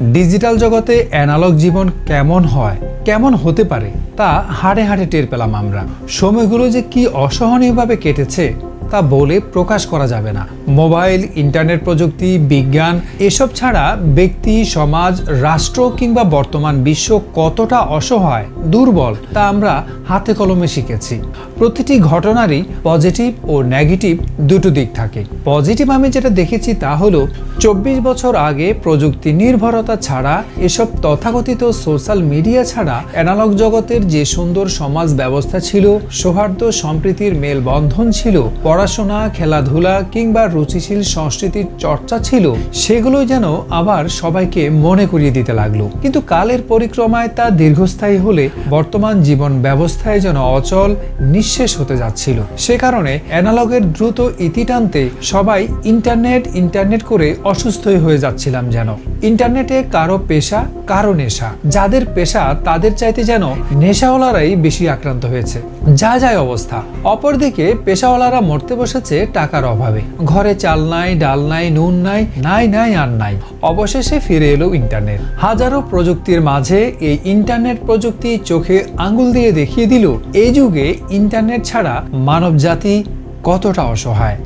Digital জগতে analogue জীবন কেমন হয়, কেমন হতে পারে তা হাড়ে হাড়ে টের পেলাম আমরা। সময়গুলো যে কি অসহনীয়ভাবে কেটেছে তা বলে প্রকাশ করা যাবে না। মোবাইল, ইন্টারনেট প্রযুক্তি, বিজ্ঞান এসব ছাড়া ব্যক্তি, সমাজ, রাষ্ট্র কিংবা বর্তমান বিশ্ব কতটা অসহায়, দুর্বল তা আমরা হাতে কলমে শিখেছি। প্রতিটি ঘটনারই পজিটিভ ও নেগেটিভ দুটো দিক থাকে। পজিটিভ আমি যেটা দেখেছি তা হলো 24 বছর আগে প্রযুক্তি নির্ভরতা ছাড়া, এসব তথাকথিত সোশ্যাল মিডিয়া ছাড়া অ্যানালগ জগতের যে সুন্দর সমাজ ব্যবস্থা ছিল, সৌহার্দ্য সম্প্রীতির মেলবন্ধন ছিল, পড়াশোনা, খেলাধুলা কিংবা রুচিশীল সংস্কৃতির চর্চা ছিল, সেগুলোই যেন আবার সবাইকে মনে করিয়ে দিতে লাগলো। কিন্তু কালের পরিক্রমায় তা দীর্ঘস্থায়ী হলে বর্তমান জীবন ব্যবস্থায় যেন অচল, নিঃশেষ হতে যাচ্ছিল। সে কারণে অ্যানালগের দ্রুত ইতি টানতে সবাই ইন্টারনেট করে অসুস্থই হয়ে যাচ্ছিলাম যেন। ইন্টারনেটে কারো পেশা, কারো নেশা। যাদের পেশা তাদের চাইতে যেন নেশাওয়ালারাই বেশি আক্রান্ত হয়েছে। যা যায় অবস্থা। অপরদিকে পেশাওয়ালারা মরতে বসেছে টাকার অভাবে। ঘরে চাল নাই, ডাল নাই, নুন নাই, নাই আর নাই। অবশেষে ফিরে এলো ইন্টারনেট। হাজারো প্রযুক্তির মাঝে এই ইন্টারনেট প্রযুক্তি চোখে আঙ্গুল দিয়ে দেখিয়ে দিল এই যুগে ইন্টারনেট ছাড়া মানব জাতি কতটা অসহায়।